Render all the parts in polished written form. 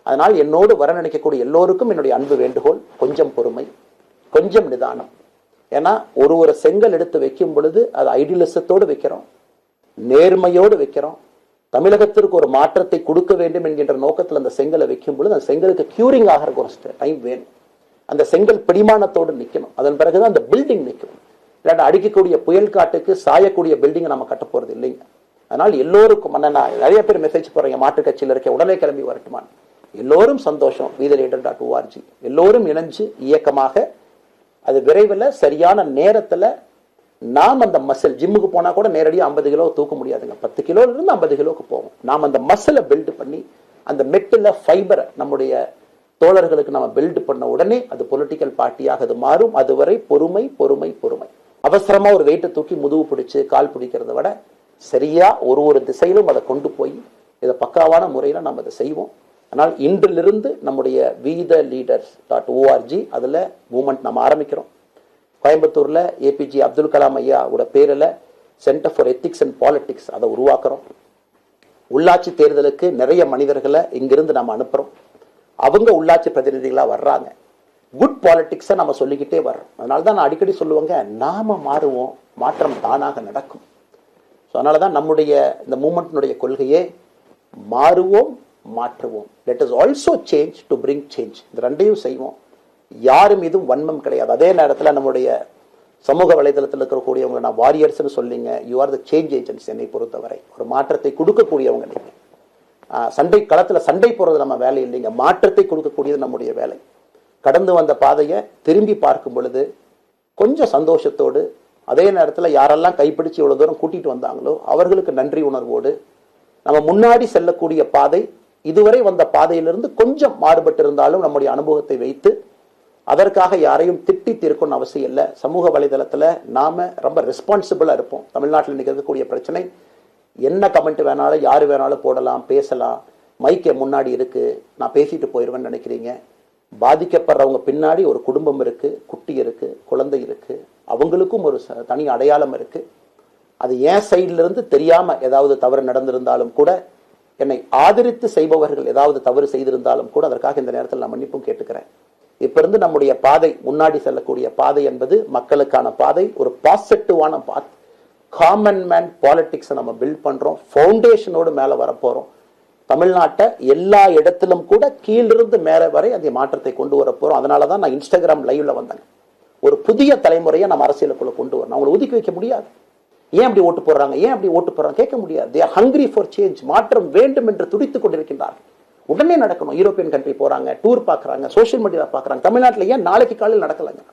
அதனால் என்னோடு வர நினைக்கக்கூடிய எல்லோருக்கும் என்னுடைய அன்பு வேண்டுகோள், கொஞ்சம் பொறுமை, கொஞ்சம் நிதானம். ஏன்னா ஒரு செங்கல் எடுத்து வைக்கும் பொழுது அது ஐடியலிசத்தோடு வைக்கிறோம், நேர்மையோடு வைக்கிறோம். தமிழகத்திற்கு ஒரு மாற்றத்தை கொடுக்க வேண்டும் என்கின்ற நோக்கத்தில் அந்த செங்கலை வைக்கும் பொழுது அந்த செங்கலுக்கு கியூரிங் ஆகிறதுக்கு ஒரு டைம் வேணும். அந்த செங்கல் பிடிமானத்தோடு நிற்கணும். அதன் பிறகுதான் அந்த பில்டிங் நிற்கும். இல்லாட்ட அடிக்கக்கூடிய புயல் காட்டுக்கு சாயக்கூடிய பில்டிங்கை நம்ம கட்ட போறது இல்லைங்க. அதனால் எல்லோருக்கும் நிறைய பேர் மெசேஜ் போறீங்க, மாற்றுக் கட்சியில் இருக்க உடனே கிளம்பி வரட்டுமான். எல்லோரும் சந்தோஷம். wetheLeader.org எல்லோரும் இணைஞ்சு இயக்கமாக அது விரைவில் சரியான நேரத்தில் நாம் அந்த மசில், ஜிம்முக்கு போனா கூட நேரடியாக 50 கிலோ தூக்க முடியாதுங்க, 10 கிலோல இருந்து 50 கிலோக்கு போவோம். நாம் அந்த மசிலை பில்டு பண்ணி அந்த மெட்டில் ஃபைபரை நம்முடைய தோழர்களுக்கு நம்ம பில்டு பண்ண உடனே அது பொலிட்டிக்கல் பார்ட்டியாக அது மாறும். அதுவரை பொறுமை பொறுமை பொறுமை. அவசரமா ஒரு வெயிட்டை தூக்கி முதுகு பிடிச்சு கால் பிடிக்கிறத விட சரியா ஒரு திசையிலும் அதை கொண்டு போய் இதை பக்காவான முறையில் நம்ம அதை செய்வோம். ஆனால் இன்றிலிருந்து நம்முடைய wetheLeaders.org அதுல மூவ்மெண்ட் நம்ம ஆரம்பிக்கிறோம். கோயம்புத்தூர்ல ஏபிஜே அப்துல் கலாம் ஐயாவோட பேரில் centre for ethics and politics அதை உருவாக்குறோம். உள்ளாட்சி தேர்தலுக்கு நிறைய மனிதர்களை இங்கிருந்து நம்ம அனுப்புறோம். அவங்க உள்ளாட்சி பிரதிநிதிகளா வர்றாங்க. குட் பாலிடிக்ஸை நம்ம சொல்லிக்கிட்டே வர்றோம். அதனாலதான் நான் அடிக்கடி சொல்லுவாங்க, நாம மாறுவோம், மாற்றம் தானாக நடக்கும். அதனாலதான் நம்முடைய இந்த மூவ்மெண்ட்னுடைய கொள்கையே மாறுவோம் மாற்றுவோம். Let us also change to bring change. இந்த ரெண்டையும் செய்வோம். யாரும் இதுவும் வன்மம் கிடையாது. அதே நேரத்தில் நம்முடைய சமூக வலைதளத்தில் இருக்கக்கூடியவங்க நான் வாரியர்ஸ்னு சொல்லிங்க, you are the change agents. என்னை பொறுத்தவரை ஒரு மாற்றத்தை கொடுக்கக்கூடியவங்க நீங்க. சண்டை களத்தில் சண்டை போறது நம்ம வேலை இல்லைங்க, மாற்றத்தை கொடுக்கக்கூடியது நம்முடைய வேலை. கடந்து வந்த பாதையை திரும்பி பார்க்கும் பொழுது கொஞ்சம் சந்தோஷத்தோடு, அதே நேரத்தில் யாரெல்லாம் கைப்பிடிச்சு இவ்வளவு தூரம் கூட்டிட்டு வந்தாங்களோ அவர்களுக்கு நன்றி உணர்வோடு, நம்ம முன்னாடி செல்லக்கூடிய பாதை இதுவரை வந்த பாதையிலிருந்து கொஞ்சம் மாறுபட்டு இருந்தாலும் நம்முடைய அனுபவத்தை வைத்து அதற்காக யாரையும் திட்டி தீர்க்கணும்னு அவசியம் இல்லை. சமூக வலைதளத்தில் நாம ரொம்ப ரெஸ்பான்சிபிளா இருப்போம். தமிழ்நாட்டில் நிகழக்கூடிய பிரச்சனை என்ன கமெண்ட் வேணாலும் யாரு வேணாலும் போடலாம், பேசலாம். மைக்க முன்னாடி இருக்கு, நான் பேசிட்டு போயிடுவேன்னு நினைக்கிறீங்க. பாதிக்கப்படுறவங்க பின்னாடி ஒரு குடும்பம் இருக்கு, குட்டி இருக்கு, குழந்தை இருக்கு, அவங்களுக்கும் ஒரு தனி அடையாளம் இருக்கு. அது என் சைட்ல இருந்து தெரியாம ஏதாவது தவறு நடந்திருந்தாலும் கூட, என்னை ஆதரித்து செய்பவர்கள் ஏதாவது தவறு செய்திருந்தாலும் கூட அதற்காக இந்த நேரத்தில் நான் மன்னிப்பும் கேட்டுக்கிறேன். இப்ப இருந்து நம்முடைய பாதை, முன்னாடி செல்லக்கூடிய பாதை என்பது மக்களுக்கான பாதை, ஒரு பாசிட்டிவான பாத். காமன் மேன் பாலிடிக்ஸ் நம்ம பில்ட் பண்றோம். ஃபவுண்டேஷனோடு மேல வரப்போறோம். தமிழ்நாட்டை எல்லா இடத்திலும் கூட கீழிருந்து மேல வரை அந்த மாற்றத்தை கொண்டு வர போறோம். அதனாலதான் நான் இன்ஸ்டாகிராம் லைவ்ல வந்தேன். ஒரு புதிய தலைமுறையை நம்ம அரசியலுக்குள்ள கொண்டு வரணும். அவங்களை ஒதுக்கி வைக்க முடியாது. ஏன் அப்படி ஓட்டு போடுறாங்க, ஏன் அப்படி ஓட்டு போடுறாங்க கேட்க முடியாது. they are hungry for change. மாற்றம் வேண்டும் என்று துடித்துக் கொண்டிருக்கின்றார்கள். உடனே நடக்கணும். யூரோப்பியன் கண்ட்ரி போறாங்க, டூர் பாக்குறாங்க, சோசியல் மீடியா பாக்குறாங்க. தமிழ்நாட்டில் ஏன் நாளைக்கு காலையில் நடக்கலாங்க?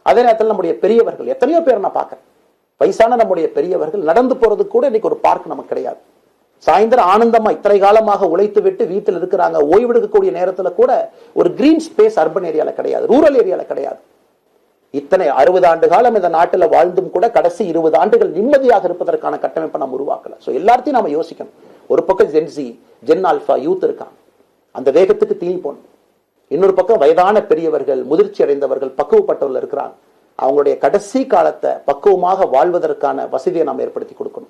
அதே நேரத்தில் நம்முடைய பெரியவர்கள் எத்தனையோ பேர் நான் பார்க்கறேன். வயசான நம்முடைய பெரியவர்கள் நடந்து போறது கூட இன்னைக்கு ஒரு பார்க் நமக்கு கிடையாது. சாயந்தரம் ஆனந்தமா இத்தனை காலமாக உழைத்து விட்டு வீட்டில் இருக்கிறாங்க. ஓய்வெடுக்கக்கூடிய நேரத்தில் கூட ஒரு கிரீன் ஸ்பேஸ் அர்பன் ஏரியால கிடையாது, ரூரல் ஏரியால கிடையாது. இத்தனை 60 ஆண்டு காலம் இந்த நாட்டில் வாழ்ந்தும் கூட கடைசி 20 ஆண்டுகள் நிம்மதியாக இருப்பதற்கான கட்டமைப்பை நம்ம உருவாக்கல. சோ எல்லாத்தையும் நாம யோசிக்கணும். ஒரு பக்கம் ஜென்சி, ஜென் ஆல்பா யூத் இருக்காங்க, அந்த வேகத்துக்கு தீ போடணும். இன்னொரு பக்கம் வயதான பெரியவர்கள், முதிர்ச்சி அடைந்தவர்கள், பக்குவப்பட்டவர்கள் இருக்கிறாங்க. அவங்களுடைய கடைசி காலத்தை பக்குவமாக வாழ்வதற்கான வசதியை நாம் ஏற்படுத்தி கொடுக்கணும்.